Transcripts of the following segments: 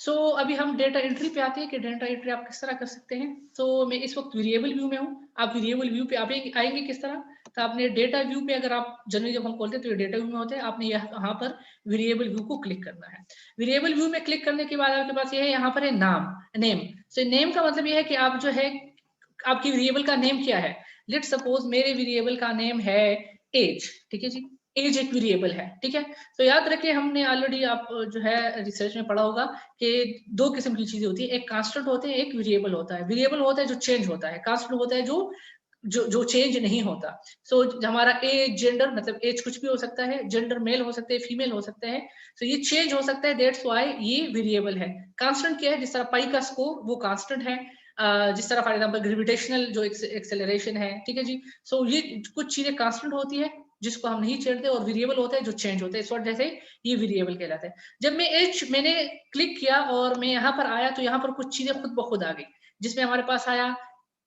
अभी हम data entry पे आते हैं कि डेटा एंट्री आप किस तरह कर सकते हैं। मैं इस वक्त वेरिएबल व्यू में हूँ। आप वेरिएबल व्यू पे आएंगे किस तरह, तो आपने डेटा व्यू पे, अगर आप जनरली जब हम खोलते हैं तो ये डेटा व्यू में होते हैं, आपने यहाँ पर वेरिएबल व्यू को क्लिक करना है। वेरिएबल व्यू में क्लिक करने के बाद आपके पास ये है, यहाँ पर है नाम, नेम। नेम का मतलब ये है कि आप जो है, आपकी वेरिएबल का नेम क्या है। लेट सपोज मेरे वेरिएबल का नेम है एज, ठीक है जी, एज एक वेरिएबल है, ठीक है। तो याद रखिए, हमने ऑलरेडी आप जो है रिसर्च में पढ़ा होगा कि दो किस्म की चीजें होती है, एक कांस्टेंट होते हैं, एक वेरिएबल होता है। वेरिएबल होता है जो चेंज होता है, कांस्टेंट होता है जो जो जो चेंज नहीं होता। हमारा एज, जेंडर, मतलब एज कुछ भी हो सकता है, जेंडर मेल हो सकते हैं, फीमेल हो सकते हैं, ये चेंज हो सकता है, दैट्स व्हाई ये वेरिएबल है। कांस्टेंट क्या है, जिस तरह पाई का स्कोर वो कांस्टेंट है, जिस तरह फॉर एग्जांपल ग्रेविटेशनल जो एक्सेलरेशन है, ठीक है जी। ये कुछ चीजें कांस्टेंट होती है जिसको हम नहीं छेड़ते, और वेरिएबल होता है जो चेंज होता है, इस वजह से ये वेरिएबल कहलाता है। जब मैं मैंने क्लिक किया और मैं यहाँ पर आया, तो यहाँ पर कुछ चीजें खुद ब खुद आ गई, जिसमें हमारे पास आया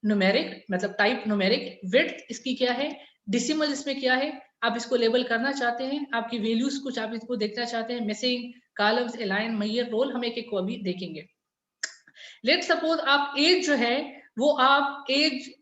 न्यूमेरिक, मतलब टाइप न्यूमेरिक, विड्थ इसकी क्या है, डिसिमल इसमें क्या है, आप इसको लेबल करना चाहते हैं, आपकी वैल्यूज कुछ आप इसको देखना चाहते हैं, missing, columns, align, measure, role, हम एक एक को अभी देखेंगे। लेट सपोज आप एज जो है वो आप एज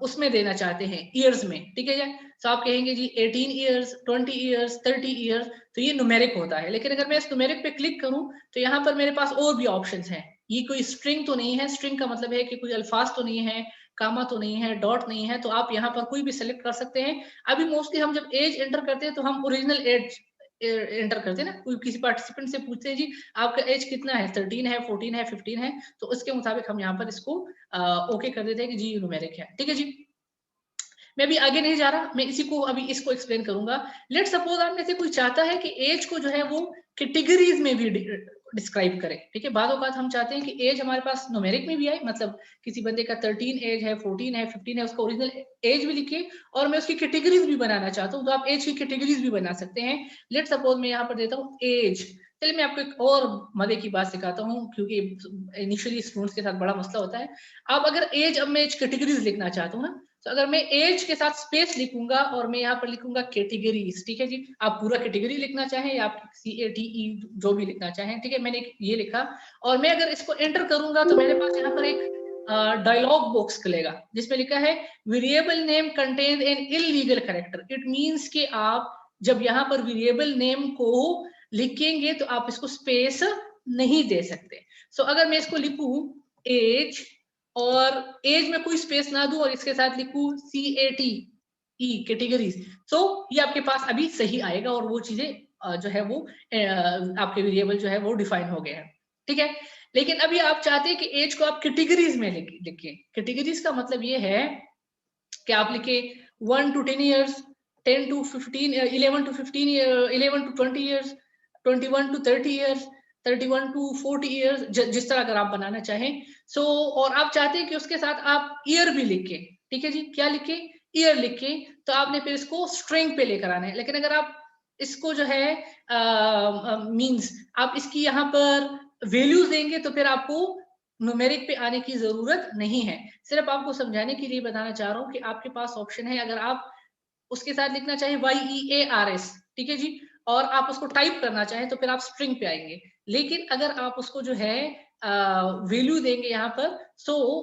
उसमें देना चाहते हैं ईयर्स में, ठीक है। तो आप कहेंगे जी 18 ईयर्स, 20 ईयर्स, 30 ईयर्स, तो ये न्यूमेरिक होता है। लेकिन अगर मैं इस न्यूमेरिक पे क्लिक करूं तो यहाँ पर मेरे पास और भी ऑप्शंस हैं। ये कोई स्ट्रिंग तो नहीं है, स्ट्रिंग का मतलब है कि कोई अल्फाज तो नहीं है, कामा तो नहीं है, डॉट नहीं है, तो आप यहाँ पर कोई भी सेलेक्ट कर सकते हैं। अभी मोस्टली हम जब एज एंटर करते हैं तो हम ओरिजिनल एज एंटर करते हैं ना, कोई किसी पार्टिसिपेंट से पूछते हैं जी आपका एज कितना है, 13 है, 14 है, 15 है, तो उसके मुताबिक हम यहाँ पर इसको ओके कर देते हैं कि जी न्यूमेरिक है, ठीक है जी। मैं अभी आगे नहीं जा रहा, मैं इसी को अभी इसको एक्सप्लेन करूंगा। लेट सपोज आप में से कोई चाहता है कि एज को जो है वो कैटेगरीज में भी डिस्क्राइब करें, ठीक है। बाद औक़ात हम चाहते हैं कि एज हमारे पास न्यूमेरिक में भी आए, मतलब किसी बंदे का 13 एज है, 14 है, 15 है, उसका ओरिजिनल एज भी लिखिए, और मैं उसकी कैटेगरीज भी बनाना चाहता हूँ, तो आप एज की कैटेगरीज भी बना सकते हैं। लेट सपोज मैं यहाँ पर देता हूँ एज। चलिए मैं आपको एक और मजे की बात सिखाता हूँ, क्योंकि इनिशियली स्टूडेंट्स के साथ बड़ा मसला होता है। अब अगर एज, अब मैं एज कैटेगरीज लिखना चाहता हूँ ना, तो अगर मैं एज के साथ स्पेस लिखूंगा और मैं यहाँ पर लिखूंगा कैटेगरीज, ठीक है जी। आप पूरा कैटेगरी लिखना चाहें या आप CATE जो भी लिखना चाहें, ठीक है। मैंने ये लिखा, और मैं अगर इसको एंटर करूंगा तो मेरे पास यहाँ पर एक डायलॉग बॉक्स खुलेगा जिसमें लिखा है variable name contain an illegal character. It means कि आप जब यहाँ पर वेरिएबल नेम को लिखेंगे तो आप इसको स्पेस नहीं दे सकते। अगर मैं इसको लिखूं एज, और एज में कोई स्पेस ना दूं और इसके साथ लिखूं CATE कैटेगरीज, तो ये आपके पास अभी सही आएगा, और वो चीजें जो है वो आपके वेरिएबल जो है वो डिफाइन हो गए हैं, ठीक है। लेकिन अभी आप चाहते हैं कि एज को आप कैटेगरीज में लिखें। कैटेगरीज का मतलब ये है कि आप लिखे 1 to 10 years, 10 to 15, 11 to 15, 11 to 20 years, 21 to 30 years, 31 to 40 years, जिस तरह अगर आप बनाना चाहें। और आप चाहते हैं कि उसके साथ आप ईयर भी लिखें, ठीक है जी। क्या लिखें, ईयर लिखें, तो आपने फिर इसको स्ट्रिंग पे लेकर आना है। लेकिन अगर आप इसको जो है मींस आप इसकी यहाँ पर वैल्यूज देंगे तो फिर आपको न्यूमेरिक पे आने की जरूरत नहीं है। सिर्फ आपको समझाने के लिए बताना चाह रहा हूँ कि आपके पास ऑप्शन है, अगर आप उसके साथ लिखना चाहें YEARS, ठीक है जी, और आप उसको टाइप करना चाहें तो फिर आप स्ट्रिंग पे आएंगे। लेकिन अगर आप उसको जो है वैल्यू देंगे यहाँ पर,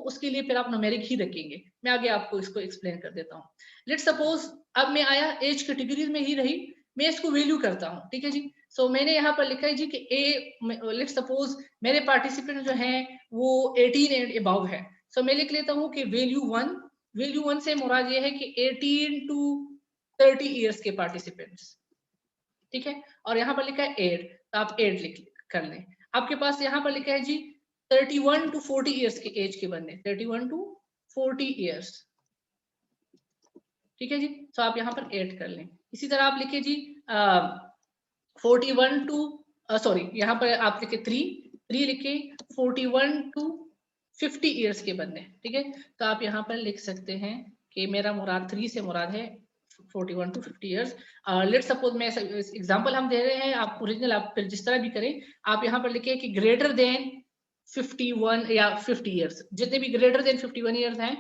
उसके लिए फिर आप न्यूमेरिक ही रखेंगे। मैं आगे आपको इसको एक्सप्लेन कर देता हूँ। लेट सपोज अब मैं आया एज कैटेगरी में ही रही, मैं इसको वैल्यू करता हूँ, ठीक है जी। मैंने यहाँ पर लिखा है जी कि लेट सपोज मेरे पार्टिसिपेंट जो हैं वो 18 एंड अबव है। मैं लिख लेता हूँ कि वैल्यू 1 से मुराद ये है कि 18 to 30 इयर्स के पार्टिसिपेंट्स, ठीक है। और यहाँ पर लिखा है 8, तो आप 8 लिख कर लें। आपके पास यहाँ पर लिखा है जी 31 to 40 इयर्स के एज के बंदे, 31 to 40 इयर्स, ठीक है जी। आप यहाँ पर 8 कर लें। इसी तरह आप लिखे जी 41 टू सॉरी यहाँ पर आप लिखे 3 लिखे 41 to 50 इयर्स के बंदे, ठीक है। तो आप यहाँ पर लिख सकते हैं कि मेरा मुराद 3 से मुराद है 41 to 50 इयर्स। लेट सपोज मैं एग्जांपल हम दे रहे हैं, आप ओरिजिनल आप फिर जिस तरह भी करें, आप यहाँ पर लिखे कि ग्रेटर देन 51 या 50 इयर्स, जितने भी ग्रेटर देन 51 इयर्स हैं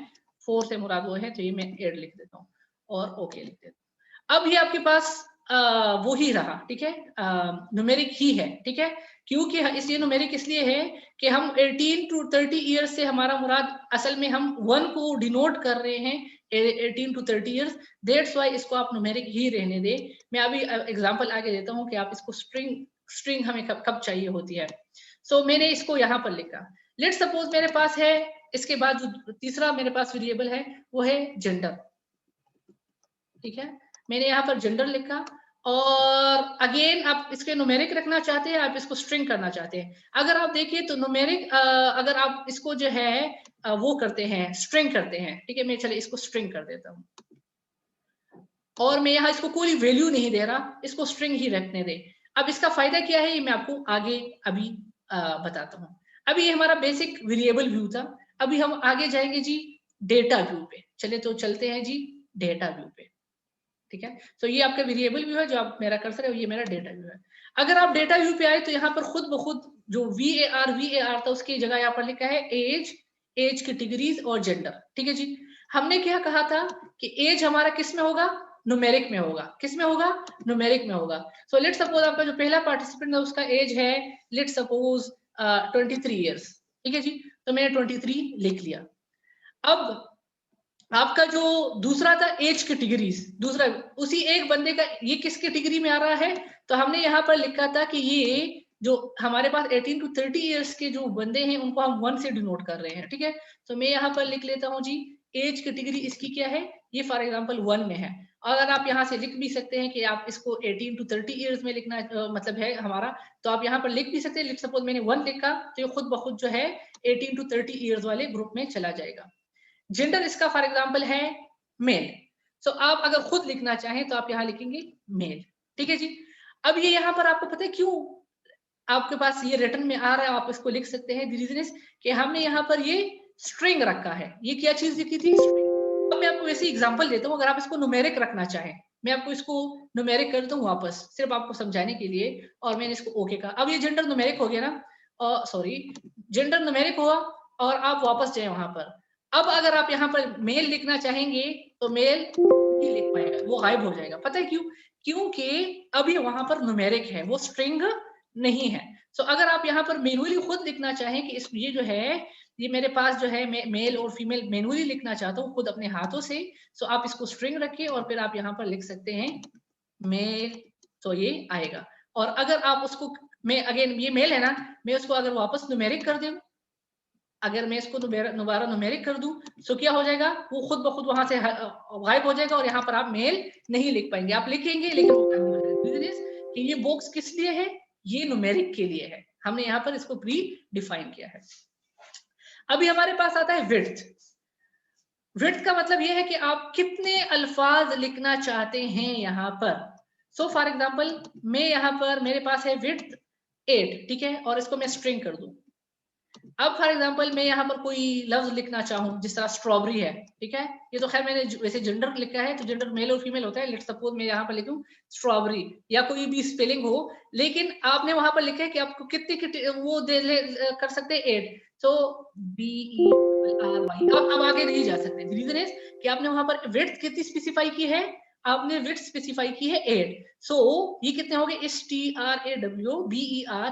4 से मुराद वो है, तो ये मैं 8 लिख देता हूँ और ओके लिख देता हूँ। अब ये आपके पास वो ही रहा, ठीक है, न्यूमेरिक ही है, ठीक है, क्योंकि इसलिए न्यूमेरिक इसलिए है कि हम 18 टू 30 ईयर्स से हमारा मुराद असल में हम 1 को डिनोट कर रहे हैं 18 टू 30 ईयर्स, दैट्स व्हाई इसको आप न्यूमेरिक ही रहने दें। मैं अभी एग्जांपल आगे देता हूं कि आप इसको स्ट्रिंग हमें कब चाहिए होती है। सो मैंने इसको यहाँ पर लिखा, लेट सपोज मेरे पास है, इसके बाद जो तीसरा मेरे पास वेरिएबल है वो है जेंडर, ठीक है, मैंने यहाँ पर जेंडर लिखा, और अगेन आप इसके न्यूमेरिक रखना चाहते हैं, आप इसको स्ट्रिंग करना चाहते हैं। अगर आप देखिए तो न्यूमेरिक अगर आप इसको जो है वो करते हैं, स्ट्रिंग करते हैं, ठीक है, मैं चले इसको स्ट्रिंग कर देता हूँ, और मैं यहाँ इसको कोई वैल्यू नहीं दे रहा, इसको स्ट्रिंग ही रखने दे। अब इसका फायदा क्या है ये मैं आपको आगे अभी बताता हूँ। अभी ये हमारा बेसिक वेरिएबल व्यू था, अभी हम आगे जाएंगे जी डेटा व्यू पे। चले तो चलते हैं जी डेटा व्यू पे, ठीक है। तो ये आपका वेरिएबल व्यू है, जो आप मेरा कर्सर है, ये मेरा डेटा व्यू है। अगर आप डेटा व्यू पे आए तो यहाँ पर खुद ब खुद जो VAR था उसकी जगह यहाँ पर लिखा है एज कैटेगरीज और जेंडर, ठीक है जी। हमने क्या कहा था कि एज हमारा किस में होगा, न्यूमेरिक में होगा, किस में होगा, न्यूमेरिक में होगा। सो लेट सपोज आपका जो पहला पार्टिसिपेंट है उसका एज है लेट सपोज 23 ईयर्स, ठीक है जी, तो मैंने 23 लिख लिया। अब आपका जो दूसरा था एज कैटेगरीज, दूसरा उसी एक बंदे का ये किस कैटेगरी में आ रहा है, तो हमने यहाँ पर लिखा था कि ये जो हमारे पास 18 टू 30 इयर्स के जो बंदे हैं उनको हम 1 से डिनोट कर रहे हैं, ठीक है। तो मैं यहाँ पर लिख लेता हूँ जी एज कैटेगरी इसकी क्या है, ये फॉर एग्जांपल 1 में है। अगर आप यहाँ से लिख भी सकते हैं कि आप इसको 18 टू 30 इयर्स में लिखना मतलब है हमारा, तो आप यहाँ पर लिख भी सकते हैं। लिख सपोज मैंने 1 लिखा तो ये खुद ब खुद जो है 18 टू 30 इयर्स वाले ग्रुप में चला जाएगा। जेंडर इसका फॉर एग्जांपल है मेल, सो आप अगर खुद लिखना चाहें तो आप यहाँ लिखेंगे मेल, ठीक है जी। अब ये यहाँ पर आपको पता है क्यों आपके पास ये रिटर्न में आ रहा है, आप इसको लिख सकते हैं, द रीजन इज कि हमने यहाँ पर ये स्ट्रिंग रखा है। ये क्या चीज लिखी थी, स्ट्रिंग। अब मैं आपको वैसे एग्जांपल देता हूँ, अगर आप इसको न्यूमेरिक रखना चाहें, मैं आपको इसको न्यूमेरिक कर दूं वापस सिर्फ आपको समझाने के लिए, और मैंने इसको ओके कहा। अब ये जेंडर न्यूमेरिक हो गया ना, सॉरी जेंडर न्यूमेरिक हुआ, और आप वापस जाए वहां पर। अब अगर आप यहाँ पर मेल लिखना चाहेंगे तो मेल नहीं लिख पाएगा, वो गायब हो जाएगा। पता है क्यों, क्योंकि अभी वहां पर न्यूमेरिक है, वो स्ट्रिंग नहीं है। सो अगर आप यहाँ पर मैनुअली खुद लिखना चाहें कि इस ये जो है ये मेरे पास जो है मेल और फीमेल मैनुअली लिखना चाहता हूँ खुद अपने हाथों से, सो आप इसको स्ट्रिंग रखिए और फिर आप यहाँ पर लिख सकते हैं मेल, तो ये आएगा। और अगर आप उसको मैं अगेन ये मेल है ना, मैं उसको अगर वापस न्यूमेरिक कर दूं, अगर मैं इसको दोबारा न्यूमेरिक कर दूं तो क्या हो जाएगा, वो खुद ब खुद वहां से गायब हो जाएगा, और यहाँ पर आप मेल नहीं लिख पाएंगे। आप लिखेंगे लेकिन वो गायब हो जाएगा। कि ये बॉक्स किस लिए है, ये न्यूमेरिक के लिए है, हमने यहाँ पर इसको प्री डिफाइन किया है। अभी हमारे पास आता है विड्थ। विड्थ का मतलब ये है कि आप कितने अल्फाज लिखना चाहते हैं यहाँ पर। सो फॉर एग्जाम्पल मैं यहाँ पर मेरे पास है विड्थ 8, ठीक है, और इसको मैं स्ट्रिंग कर दूं। अब फॉर एग्जांपल मैं यहाँ पर कोई लफ्ज लिखना चाहूँ जिस तरह स्ट्रॉबेरी है, ठीक है, ये तो खैर मैंने वैसे जेंडर लिखा है तो जेंडर मेल और फीमेल होता है। लेट्स सपोज मैं यहाँ पर लिखूं स्ट्रॉबेरी या कोई भी स्पेलिंग हो, लेकिन आपने वहां पर लिखा है कि आपको कितने वो कर सकते हैं 8, तो BERY। अब आगे नहीं जा सकते, रीजन इज कि आपने वहां पर विड्थ कितनी स्पेसिफाई की है, आपने विड्थ स्पेसिफाई की है 8। सो ये कितने हो गए, STRAWBER,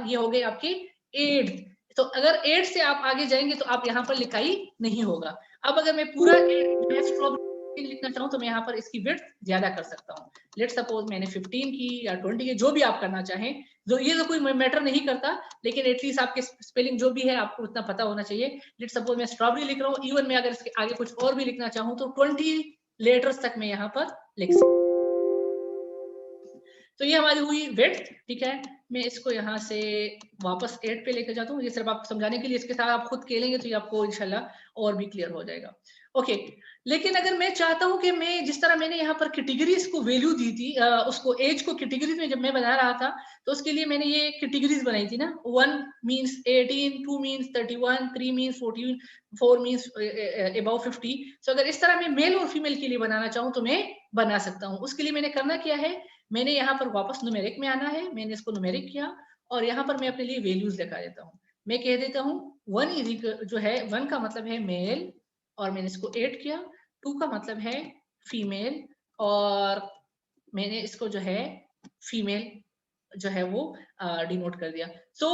ये हो गए आपके 8। तो अगर 8 से आप आगे जाएंगे तो आप यहाँ पर लिखाई नहीं होगा। अब अगर मैं पूरा 8 लिखना चाहूँ तो मैं यहाँ पर इसकी विड्थ ज्यादा कर सकता हूँ। लेट सपोज मैंने 15 की या 20 की, जो भी आप करना चाहें, जो ये तो कोई मैटर नहीं करता, लेकिन एटलीस्ट आपके स्पेलिंग जो भी है आपको उतना पता होना चाहिए। लेट सपोज मैं स्ट्रॉबेरी लिख रहा हूँ, इवन मैं अगर इसके आगे कुछ और भी लिखना चाहूँ तो 20 लेटर्स तक मैं यहाँ पर लिख सकता हूँ। तो ये हमारी हुई विड्थ, ठीक है। मैं इसको यहाँ से वापस 8 पे लेकर जाता हूँ, ये सिर्फ आपको समझाने के लिए, इसके साथ आप खुद खेलेंगे तो ये आपको इंशाल्लाह और भी क्लियर हो जाएगा। ओके, लेकिन अगर मैं चाहता हूँ कि मैं जिस तरह मैंने यहाँ पर कैटेगरीज को वैल्यू दी थी, उसको एज को कैटेगरीज में जब मैं बना रहा था तो उसके लिए मैंने ये कैटेगरीज बनाई थी ना, 1 means 18, 2 means 31, 3 means 14, 4 means about 50। तो अगर इस तरह मैं मेल और फीमेल के लिए बनाना चाहूँ तो मैं बना सकता हूँ। उसके लिए मैंने करना क्या है, मैंने यहाँ पर वापस न्यूमेरिक में आना है, मैंने इसको न्यूमेरिक किया और यहाँ पर मैं अपने लिए वैल्यूज लगा देता हूँ। मैं कह देता हूँ 1 जो है 1 का मतलब है मेल और मैंने इसको 8 किया, 2 का मतलब है फीमेल और मैंने इसको जो है फीमेल जो है वो डिनोट कर दिया। सो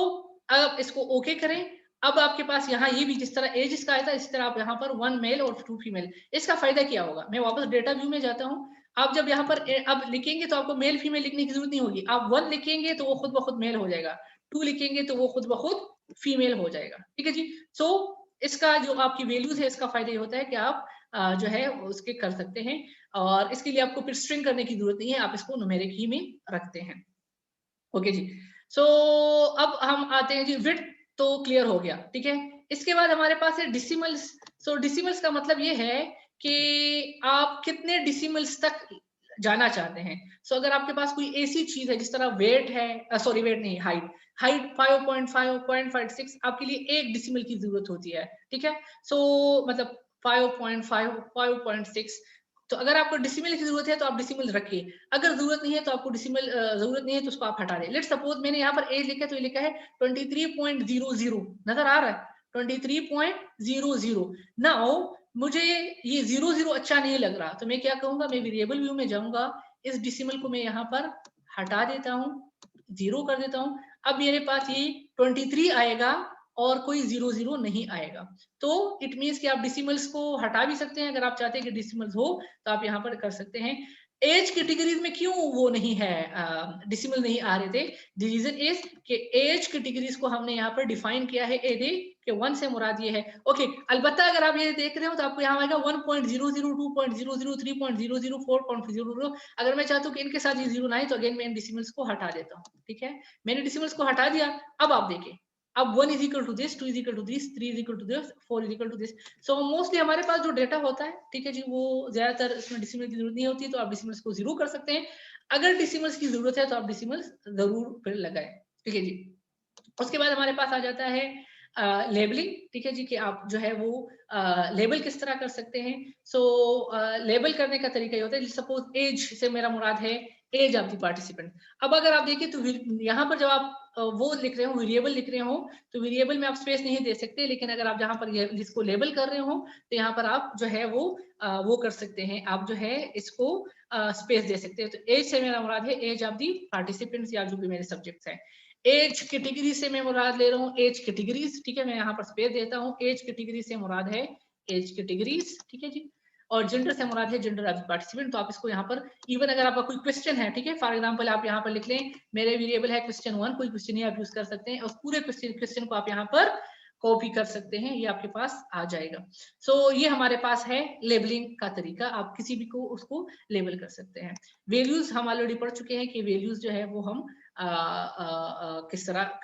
अब इसको ओके करें। अब आपके पास यहाँ ये भी जिस तरह एज इसका आया था, इसी तरह आप यहाँ पर 1 मेल और 2 फीमेल। इसका फायदा क्या होगा, मैं वापस डेटा व्यू में जाता हूँ। आप जब यहाँ पर अब लिखेंगे तो आपको मेल फीमेल लिखने की जरूरत नहीं होगी। आप 1 लिखेंगे तो वो खुद ब खुद मेल हो जाएगा, 2 लिखेंगे तो वो खुद ब खुद फीमेल हो जाएगा। ठीक है जी। सो इसका जो आपकी वैल्यूज है, इसका फायदा ये होता है कि आप जो है उसके कर सकते हैं, और इसके लिए आपको फिर स्ट्रिंग करने की जरूरत नहीं है, आप इसको न्यूमेरिक ही में रखते हैं। ओके जी। सो अब हम आते हैं जी, विड्थ तो क्लियर हो गया, ठीक है। इसके बाद हमारे पास है डिसिमल्स। सो डिसिमल्स का मतलब ये है कि आप कितने डिसिमल्स तक जाना चाहते हैं। सो अगर आपके पास कोई ऐसी चीज है जिस तरह वेट है, सॉरी वेट नहीं, हाइट, हाइट 5.5 0.56, आपके लिए एक डिसिमल की जरूरत होती है, ठीक है। सो मतलब 5.5 5.6, तो अगर आपको डिसिमल की जरूरत है तो आप डिसिमल रखिए, अगर जरूरत नहीं है तो आपको डिसिमल जरूरत नहीं है तो उसको आप हटा दें। लेट्स सपोज मैंने यहाँ पर एज लिखा है, तो ये लिखा है 23.00, नजर आ रहा है 23.00। नाउ मुझे ये 00 अच्छा नहीं लग रहा, तो मैं क्या कहूंगा, मैं वेरिएबल व्यू में जाऊंगा, इस डिसिमल को मैं यहाँ पर हटा देता हूँ, 0 कर देता हूँ। अब मेरे पास ये 23 आएगा और कोई 00 नहीं आएगा। तो इट मीन्स कि आप डिसिमल्स को हटा भी सकते हैं, अगर आप चाहते हैं कि डिसिमल्स हो तो आप यहाँ पर कर सकते हैं। एज कैटेगरीज में क्यों वो नहीं है, डिसिमल नहीं आ रहे थे, द रीजन इज कि एज कैटेगरीज को हमने यहाँ पर डिफाइन किया है एडे के 1 से मुराद ये है। ओके, अलबत्ता अगर आप ये देख रहे हो तो आपको यहाँ आएगा 1.00 2.00 3.00 4.00। अगर मैं चाहता हूँ कि इनके साथ ये 0 ना आए तो अगेन मैं इन डिसिमल्स को हटा देता हूँ, ठीक है। मैंने डिसिमल्स को हटा दिया। अब आप देखें, अब 1 is equal to this, 2 is equal to this, 3 is equal to this, 4 is equal to this। So mostly हमारे पास जो डेटा होता है, ठीक है जी, वो ज्यादातर इसमें डिसिमल की जरूरत नहीं होती, तो आप डिसिमल्स को 0 कर सकते हैं। अगर डिसिमल्स की जरूरत है तो आप डिसिमल्स जरूर फिर लगाएं, ठीक है जी। उसके बाद हमारे पास आ जाता है लेबलिंग, ठीक है जी, कि आप जो है वो लेबल किस तरह कर सकते हैं। सो लेबल करने का तरीका ये होता है, सपोज एज से मेरा मुराद है एज ऑफ द पार्टिसिपेंट। अब अगर आप देखिए तो यहाँ पर जब आप वो लिख रहे हो, वेरिएबल लिख रहे हो, तो वेरिएबल में आप स्पेस नहीं दे सकते, लेकिन अगर आप जहाँ पर इसको लेबल कर रहे हो तो यहाँ पर आप जो है वो कर सकते हैं, आप जो है इसको स्पेस दे सकते हैं। तो एज से मेरा मुराद है एज ऑफ दी पार्टिसिपेंट्स, या जो भी मेरे सब्जेक्ट्स हैं। एज कैटेगरी से मैं मुराद ले रहा हूँ एज कैटेगरीज, ठीक है, मैं यहाँ पर स्पेस देता हूँ। एज कैटेगरी से मुराद है एज कैटेगरीज, ठीक है जी। और जेंडर से मुराद है जेंडर ऑफ पार्टिसिपेंट। तो आप इसको यहाँ पर इवन अगर आपका कोई क्वेश्चन है, ठीक है, फॉर एग्जांपल आप यहाँ पर लिख लें मेरे वेरिएबल है क्वेश्चन 1, कोई क्वेश्चन ही आप यूज कर सकते हैं, और पूरे क्वेश्चन को आप यहाँ पर कॉपी कर सकते हैं, ये आपके पास आ जाएगा। सो ये हमारे पास है लेबलिंग का तरीका, आप किसी भी को उसको लेबल कर सकते हैं। वैल्यूज हम ऑलरेडी पढ़ चुके हैं कि वैल्यूज जो है वो हम किस तरह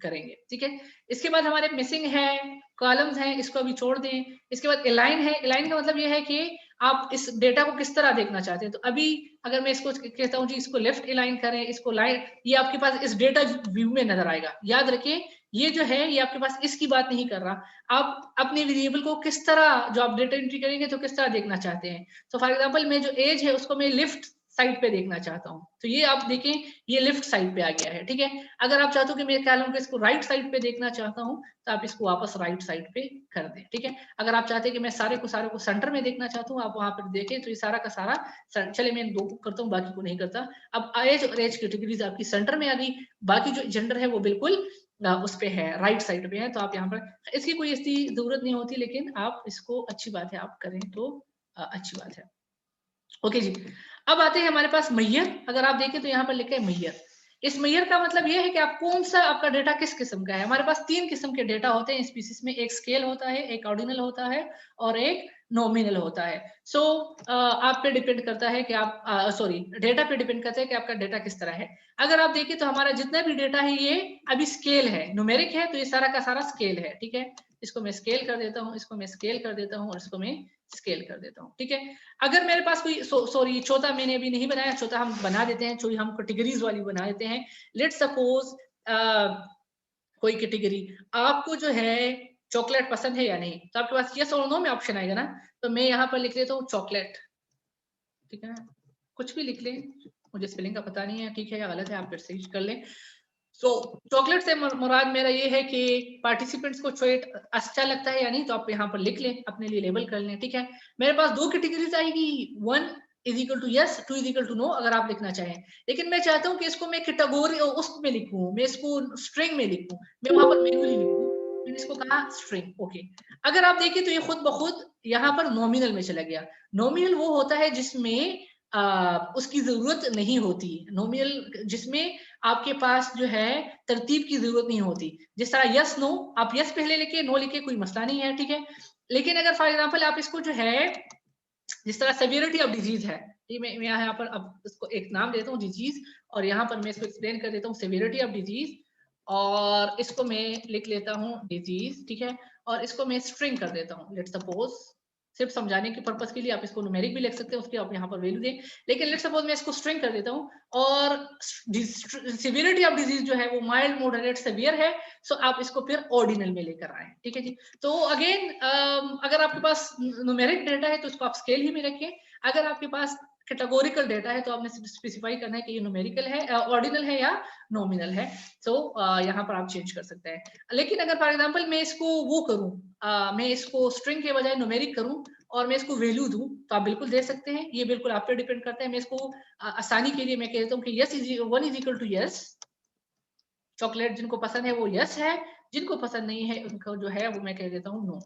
करेंगे, ठीक है। इसके बाद हमारे मिसिंग है, कॉलम्स हैं, इसको अभी छोड़ दें। इसके बाद अलाइन है। अलाइन का मतलब ये है कि आप इस डेटा को किस तरह देखना चाहते हैं। तो अभी अगर मैं इसको कहता हूँ जी इसको लेफ्ट अलाइन करें, इसको लाइन, ये आपके पास इस डेटा व्यू में नजर आएगा। याद रखिए ये जो है ये आपके पास इसकी बात नहीं कर रहा, आप अपने वेरिएबल को किस तरह, जो आप डेटा एंट्री करेंगे तो किस तरह देखना चाहते हैं। तो फॉर एग्जांपल मैं जो एज है उसको मैं लेफ्ट साइड पे देखना चाहता हूँ, तो ये आप देखें ये लेफ्ट साइड पे आ गया है, ठीक है। अगर आप चाहते हो कि मैं कॉलम को इसको राइट साइड पे देखना चाहता हूँ तो आप इसको वापस राइट साइड पे कर दें, ठीक है। अगर आप चाहते हैं कि मैं सारे को सेंटर में देखना चाहता हूँ, आप वहां पर देखें तो ये सारा का सारा, चले मैं 2 करता हूँ बाकी को नहीं करता। अब एज और एज कैटेगरीज आपकी सेंटर में आ गई, बाकी जो जेंडर है वो बिल्कुल उस पे है, राइट साइड पे है। तो आप यहाँ पर इसकी कोई ऐसी जरूरत नहीं होती, लेकिन आप इसको, अच्छी बात है आप करें तो अच्छी बात है। ओके जी। अब आते हैं हमारे पास मैयर। अगर आप देखें तो यहाँ पर लिखा है मैयर। इस मैयर का मतलब ये है कि आप कौन सा, आपका डेटा किस किस्म का है। हमारे पास 3 किस्म के डेटा होते हैं स्पीसीज में, एक स्केल होता है, एक ऑर्डिनल होता है और एक नॉमिनल होता है। सो आप पे डिपेंड करता है कि आप सॉरी डेटा पे डिपेंड करता है कि आपका डेटा किस तरह है। अगर आप देखें तो हमारा जितना भी डेटा है ये अभी स्केल है, न्यूमेरिक है, तो ये सारा का सारा स्केल है, ठीक है। इसको मैं स्केल कर देता हूँ, इसको मैं स्केल कर देता हूँ और इसको मैं स्केल कर देता हूँ, ठीक है। अगर मेरे पास कोई सॉरी चौथा मैंने अभी नहीं बनाया, चौथा हम बना देते हैं, चौथी हम कैटेगरीज वाली बना देते हैं। लेट्स सपोज कोई कैटेगरी आपको जो है चॉकलेट पसंद है या नहीं, तो आपके पास यस और नो में ऑप्शन आएगा ना। तो मैं यहाँ पर लिख लेता हूँ चॉकलेट, ठीक है, कुछ भी लिख लें, मुझे स्पेलिंग का पता नहीं है, ठीक है या गलत है, आप फिर से कर लें। सो चॉकलेट से मुराद मेरा ये है कि पार्टिसिपेंट्स को चॉकलेट अच्छा लगता है या नहीं, तो आप यहाँ पर लिख लें, अपने लिए लेबल कर लें, ठीक है। मेरे पास 2 कैटेगरीज आएगी, 1 is equal to yes, true is equal to no अगर आप लिखना चाहें। लेकिन मैं चाहता हूं कि इसको मैं कैटेगरी उसमें लिखूं, मैं इसको स्ट्रिंग में लिखूं, मैं वहां पर मैन्युअली लिखूं, मैंने इसको कहा स्ट्रिंग। ओके, अगर आप देखें तो ये खुद ब खुद यहाँ पर नॉमिनल में चला गया। नॉमिनल वो होता है जिसमें उसकी जरूरत नहीं होती, नॉमिनल जिसमें आपके पास जो है तरतीब की जरूरत नहीं होती। जिस तरह यस नो, आप यस पहले लिखे नो लिखे कोई मसला नहीं है, ठीक है। लेकिन अगर फॉर एग्जाम्पल आप इसको जो है जिस तरह सेवियरिटी ऑफ डिजीज है, मैं यहाँ पर अब इसको एक नाम देता हूँ डिजीज, और यहाँ पर मैं इसको एक्सप्लेन कर देता हूँ सेवियरिटी ऑफ डिजीज, और इसको मैं लिख लेता हूँ डिजीज, ठीक है, और इसको मैं स्ट्रिंग कर देता हूँ। लेट्स सपोज, सिर्फ समझाने के पर्पस के लिए आप इसको न्यूमेरिक भी लिख सकते हैं, उसकी आप यहाँ पर वैल्यू दें, लेकिन लेट्स सपोज मैं इसको स्ट्रिंग कर देता हूँ, और सिवियरिटी ऑफ डिजीज जो है वो माइल्ड मॉडरेट सेवियर है, सो आप इसको फिर ऑर्डिनल में लेकर आए, ठीक है जी। तो अगेन अगर आपके पास न्यूमेरिक डेटा है तो इसको आप स्केल ही में रखें, अगर आपके पास कैटेगोरिकल डेटा है तो आपने स्पेसिफाई करना है कि ये न्यूमेरिकल है, ऑर्डिनल है या नॉमिनल है। सो यहाँ पर आप चेंज कर सकते हैं। लेकिन अगर फॉर एग्जांपल मैं इसको वो करूं, मैं इसको स्ट्रिंग के बजाय न्यूमेरिक करूं और मैं इसको वैल्यू दूं, तो आप बिल्कुल दे सकते हैं, ये बिल्कुल आप पे डिपेंड करता है। मैं इसको आसानी के लिए मैं कहता हूँ कि yes is 1 is equal to yes, chocolate जिनको पसंद है वो यस है, जिनको पसंद नहीं है उनको जो है वो मैं कह देता हूँ नो,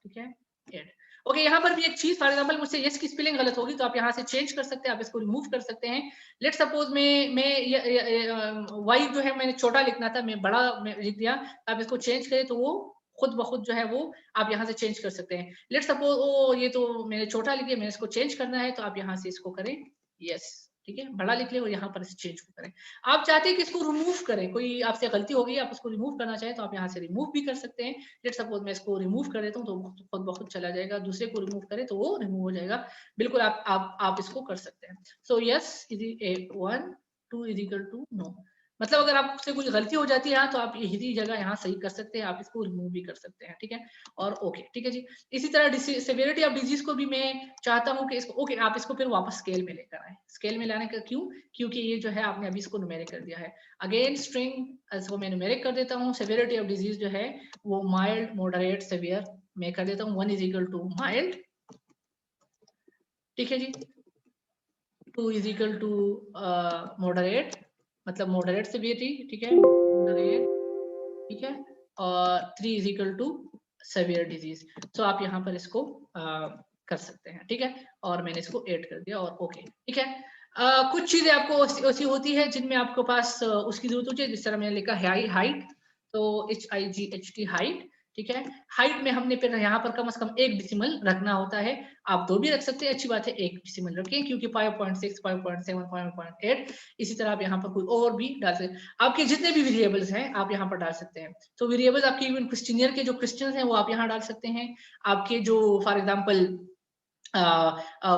ठीक है। एड ओके, यहाँ पर भी एक चीज, फॉर एग्जांपल मुझसे यस की स्पेलिंग गलत होगी तो आप यहाँ से चेंज कर सकते हैं, आप इसको रिमूव कर सकते हैं। लेट सपोज मैं वाई जो है मैंने छोटा लिखना था, मैं बड़ा लिख दिया, आप इसको चेंज करें तो वो खुद ब खुद जो है वो आप यहाँ से चेंज कर सकते हैं। लेट सपोज ओ ये तो मैंने छोटा लिख दिया, मैंने इसको चेंज करना है, तो आप यहाँ से इसको करें यस, ठीक है, बड़ा लिख ले और यहाँ पर इसे चेंज करें। आप चाहते हैं कि इसको रिमूव करें, कोई आपसे गलती हो गई आप उसको रिमूव करना चाहें तो आप यहाँ से रिमूव भी कर सकते हैं। लेट सपोज मैं इसको रिमूव कर देता हूँ तो खुद ब खुद चला जाएगा, दूसरे को रिमूव करें तो वो रिमूव हो जाएगा, बिल्कुल आप इसको कर सकते हैं। So yes is 1 2 is equal to no, मतलब अगर आपसे कोई गलती हो जाती है यहाँ तो आप यही जगह यहाँ सही कर सकते हैं, आप इसको रिमूव भी कर सकते हैं, ठीक है। और ओके, ठीक है जी। इसी तरह सेवेरिटी ऑफ डिजीज को भी मैं चाहता हूँ कि इसको ओके आप इसको फिर वापस स्केल में लेकर आए। स्केल में लाने का क्यों, क्योंकि ये जो है आपने अभी इसको न्यूमेरिक कर दिया है। अगेन स्ट्रिंग इसको मैं न्यूमेरिक कर देता हूँ, सेवेरिटी ऑफ डिजीज जो है वो माइल्ड मॉडरेट सेवियर मैं कर देता हूँ 1 इज इक्वल टू माइल्ड, ठीक है जी। 2 इज इक्वल टू मॉडरेट, मतलब मॉडरेट सेवियरिटी, ठीक है, मॉडरेट, ठीक है, और 3 is equal to severe disease. तो आप यहाँ पर इसको कर सकते हैं, ठीक है, और मैंने इसको ऐड कर दिया और ओके, ठीक है। कुछ चीजें आपको ऐसी होती है जिनमें आपके पास उसकी जरूरत होती है, जिस तरह मैंने लिखा है हाइट, तो HIGHT हाइट, ठीक है। हाइट में हमने फिर यहाँ पर कम से कम 1 डेसिमल रखना होता है, आप 2 भी रख सकते हैं, अच्छी बात है, 1 डेसिमल रखें, क्योंकि 5.6 5.7 5.8 इसी तरह आप यहाँ पर कोई और भी डाल सकते हैं। आपके जितने भी वेरिएबल्स हैं आप यहाँ पर डाल सकते हैं। तो वेरिएबल्स आपके इवन क्वेश्चनियर के जो क्वेश्चंस हैं वो आप यहाँ डाल सकते हैं। आपके जो फॉर एग्जांपल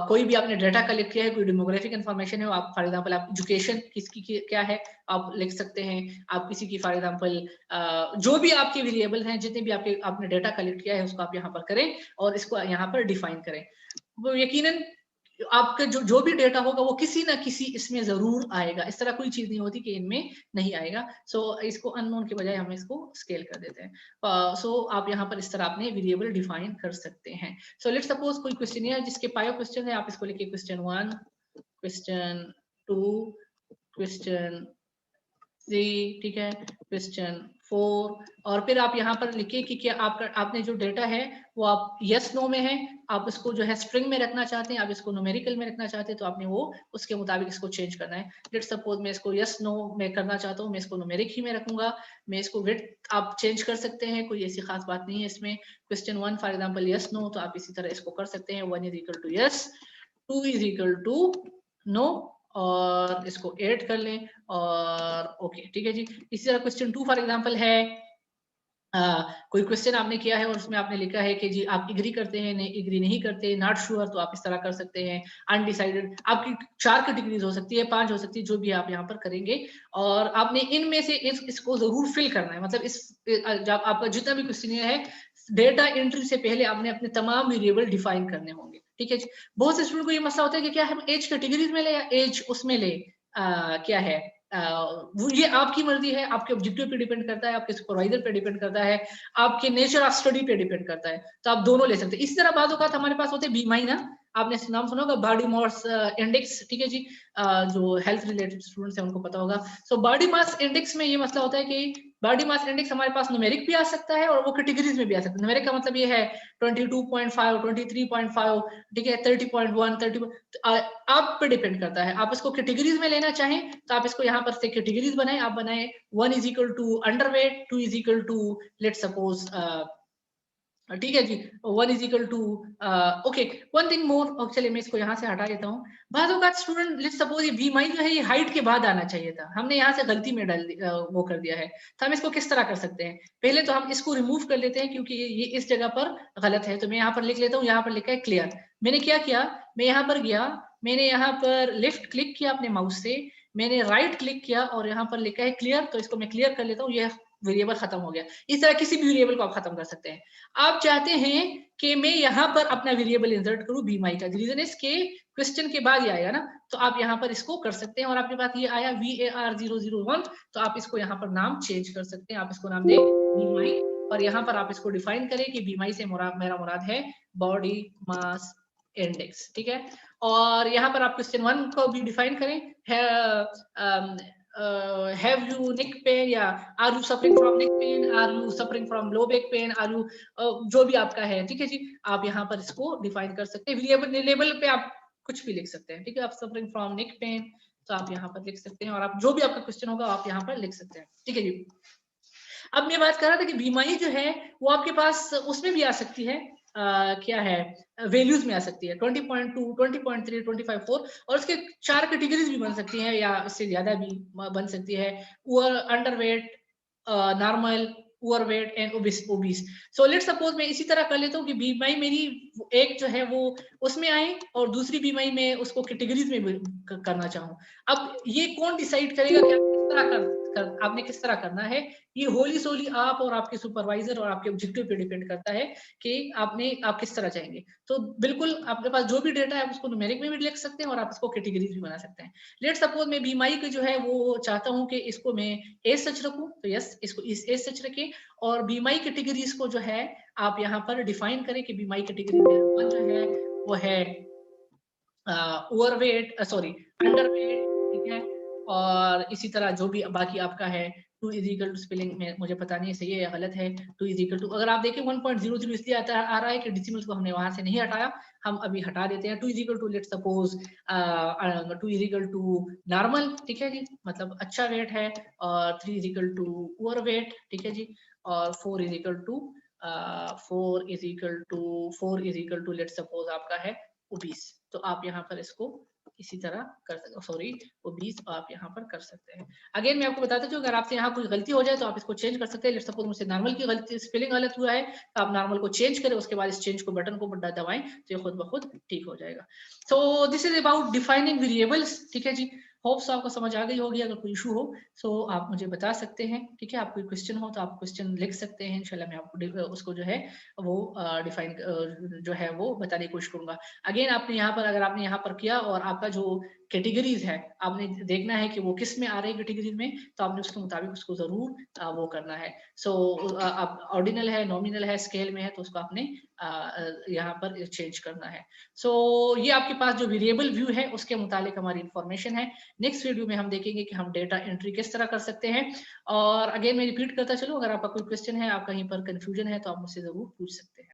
कोई भी आपने डाटा कलेक्ट किया है, कोई डेमोग्राफिक इन्फॉर्मेशन है, आप फॉर एग्जांपल आप एजुकेशन किसकी क्या है आप लिख सकते हैं। आप किसी की फॉर एग्जांपल जो भी आपके वेरिएबल हैं, जितने भी आपने डाटा कलेक्ट किया है उसको आप यहाँ पर करें और इसको यहाँ पर डिफाइन करें। वो यकीनन आपका जो भी डेटा होगा वो किसी ना किसी इसमें जरूर आएगा, इस तरह कोई चीज नहीं होती कि इनमें नहीं आएगा। सो इसको अननोन के बजाय हम इसको स्केल कर देते हैं। सो आप यहाँ पर इस तरह अपने वेरिएबल डिफाइन कर सकते हैं। सो लेट्स सपोज कोई क्वेश्चन है जिसके 5 क्वेश्चन है, आप इसको लिखिए क्वेश्चन 1, क्वेश्चन 2, क्वेश्चन 3, ठीक है, क्वेश्चन 4, और फिर आप यहाँ पर लिखिए कि क्या आपने जो डेटा है वो आप यस नो में है, आप इसको जो है स्ट्रिंग में रखना चाहते हैं, आप इसको न्यूमेरिकल में रखना चाहते हैं, तो आपने वो उसके मुताबिक इसको चेंज करना है। लेट्स सपोज मैं इसको यस नो में करना चाहता हूँ, मैं इसको न्यूमेरिक ही में रखूंगा। मैं इसको विड्थ आप चेंज कर सकते हैं, कोई ऐसी खास बात नहीं है इसमें। Question 1 for example yes no, तो आप इसी तरह इसको कर सकते हैं, 1 is equal to yes, 2 is equal to no, और इसको ऐड कर लें और ओके, ठीक है जी। इसी तरह क्वेश्चन 2 फॉर एग्जांपल है, कोई क्वेश्चन आपने किया है और उसमें आपने लिखा है कि जी आप एग्री करते हैं, नहीं एग्री नहीं करते, नॉट श्योर, तो आप इस तरह कर सकते हैं। अनडिसाइडेड, आपकी 4 कैटेगरीज हो सकती है, 5 हो सकती है, जो भी आप यहाँ पर करेंगे, और आपने इनमें से इसको जरूर फिल करना है। मतलब इस जब आपका जितना भी क्वेश्चन है, डेटा एंट्री से पहले आपने अपने तमाम वेरिएबल डिफाइन करने होंगे, ठीक है जी। बहुत से स्टूडेंट को ये मसला होता है कि क्या हम एज कैटेगरीज में ले या एज उसमें ले, क्या है ये आपकी मर्जी है, आपके ऑब्जेक्टिव पे डिपेंड करता है, आपके सुपरवाइजर पे डिपेंड करता है, आपके नेचर ऑफ स्टडी पे डिपेंड करता है, तो आप दोनों ले सकते हैं। इस तरह बात औकात हमारे पास होते हैं बीमाई ना, आपने नाम सुना होगा बॉडी मास इंडेक्स, ठीक है जी। जो हेल्थ रिलेटेड स्टूडेंट्स हैं उनको पता होगा। सो बॉडी मास इंडेक्स में ये मसला होता है कि बॉडी मास इंडेक्स हमारे पास न्यूमेरिक भी आ सकता है और वो कैटेगरीज में भी आ सकता है। न्यूमेरिक का मतलब ये है 22.5, 23.5, ठीक है, 30.1, 30, आप पे डिपेंड करता है। आप इसको कैटेगरीज में लेना चाहें तो आप इसको यहाँ पर से कैटेगरीज बनाएं। आप बनाएं 1 is equal to underweight, 2 is equal to let suppose, ठीक है जी, 1 is equal to, okay, one thing more, चलिए मैं इसको यहाँ से हटा देता हूँ। बाद का स्टूडेंट लेट्स सपोज ये बी माई जो है ये हाइट के बाद आना चाहिए था, हमने यहाँ से गलती में वो कर दिया है, तो हम इसको किस तरह कर सकते हैं? पहले तो हम इसको रिमूव कर लेते हैं क्योंकि ये इस जगह पर गलत है, तो मैं यहाँ पर लिख लेता हूँ, यहाँ पर लिखा है क्लियर। मैंने क्या किया, मैं यहाँ पर गया, मैंने यहाँ पर लेफ्ट क्लिक किया अपने माउस से, मैंने राइट क्लिक किया और यहाँ पर लिखा है क्लियर, तो इसको मैं क्लियर कर लेता हूँ, ये वेरिएबल खत्म हो गया। इस तरह किसी भी वेरिएबल को आप खत्म कर सकते हैं। आप चाहते हैं कि मैं यहाँ पर अपना वेरिएबल इंसर्ट करूँ बी माई का, रीजन इज के क्वेश्चन के बाद ही आएगा ना, तो आप यहाँ पर इसको कर सकते हैं। और आपके पास ये आया VAR001, तो आप इसको यहाँ पर नाम चेंज कर सकते हैं, आप इसको नाम दें बी माई, और यहाँ पर आप इसको डिफाइन करें कि बी माई से मेरा मुराद है बॉडी मास इंडेक्स, ठीक है। और यहाँ पर आप क्वेश्चन 1 को भी डिफाइन करें, have you neck pain, या are you suffering from neck pain, are you suffering from low back pain, are you जो भी आपका है, ठीक है जी, आप यहाँ पर इसको डिफाइन कर सकते हैं। वेरिएबल लेवल पे आप कुछ भी लिख सकते हैं, ठीक है। आप सफरिंग फ्रॉम नेक पेन, तो आप यहाँ पर लिख सकते हैं, और आप जो भी आपका क्वेश्चन होगा आप यहाँ पर लिख सकते हैं, ठीक है जी। अब मैं बात कर रहा था कि बीमारी जो है वो आपके पास उसमें भी आ सकती है, क्या है, वैल्यूज में आ सकती है 20.2, 20.3, 25.4, और उसके 4 कैटेगरीज भी बन सकती हैं या इससे ज्यादा भी बन सकती है, underweight, normal, overweight and obese. So let's suppose मैं इसी तरह कर लेता हूँ कि बीमारी मेरी एक जो है वो उसमें आए और दूसरी बीमारी में उसको कैटेगरीज में करना चाहूँ। अब ये कौन डिसाइड करेगा कि आप किस तरह आपने किस तरह करना है? ये होली सोली आप और आपके सुपरवाइजर और आपके ऑब्जेक्टिव पे डिपेंड करता है कि आप किस तरह चाहेंगे। तो बिल्कुल आपके पास जो भी डेटा है उसको न्यूमेरिक में भी लिख सकते हैं और आप इसको कैटेगरीज भी बना सकते हैं। लेट सपोज मैं बीमारी के जो है वो चाहता हूँ कि इसको मैं एज सच रखूँ, तो यस इसको इस एज सच रखें, और बीमारी कैटेगरीज को जो है आप यहाँ पर डिफाइन करें कि बीमारी कैटेगरी वन जो है वो है ओवरवेट, सॉरी अंडरवेट, ठीक है। और इसी तरह जो भी बाकी आपका है 2 इज इक्वल टू, स्पेलिंग में मुझे पता नहीं है सही है या गलत है, 2 इज इक्वल टू, अगर आप देखें 1.00 इसलिए आ रहा है कि डिसिमल्स को हमने वहां से नहीं हटाया, हम अभी हटा देते हैं। 2 is equal to let suppose 2 is equal to normal, ठीक है जी, मतलब अच्छा वेट है, और 3 इज इक्वल टू ओवरवेट, ठीक है जी, और 4 is equal to 4 is equal to let suppose आपका है ओबीस। तो आप यहाँ पर इसको इसी तरह कर सकते, सॉरी ओबीस आप यहाँ पर कर सकते हैं। अगेन मैं आपको बताता हूँ अगर आपसे यहाँ कुछ गलती हो जाए तो आप इसको चेंज कर सकते हैं। लेट्स सपोज मुझसे नॉर्मल की गलती स्पेलिंग गलत हुआ है तो आप नॉर्मल को चेंज करें, उसके बाद इस चेंज को बटन को दबाएं तो ये खुद ब खुद ठीक हो जाएगा। So this is about defining variables, ठीक है जी। होप्स आपको समझ आ गई होगी। अगर कोई इशू हो सो आप मुझे बता सकते हैं, ठीक है। आप कोई क्वेश्चन हो तो आप क्वेश्चन लिख सकते हैं, इंशाल्लाह मैं आपको उसको जो है वो डिफाइन जो है वो बताने की कोशिश करूंगा। अगेन आपने यहाँ पर अगर आपने यहाँ पर किया और आपका जो कैटेगरीज है आपने देखना है कि वो किस में आ रही है कैटेगरीज में, तो आपने उसके मुताबिक उसको जरूर वो करना है। सो आप ऑर्डिनल है, नॉमिनल है, स्केल में है, तो उसको आपने यहाँ पर चेंज करना है। सो ये आपके पास जो वेरिएबल व्यू है उसके मुतालिक हमारी इंफॉर्मेशन है। नेक्स्ट वीडियो में हम देखेंगे कि हम डेटा एंट्री किस तरह कर सकते हैं। और अगेन मैं रिपीट करता चलूं, अगर आपका कोई क्वेश्चन है, आप कहीं पर कंफ्यूजन है, तो आप मुझसे जरूर पूछ सकते हैं।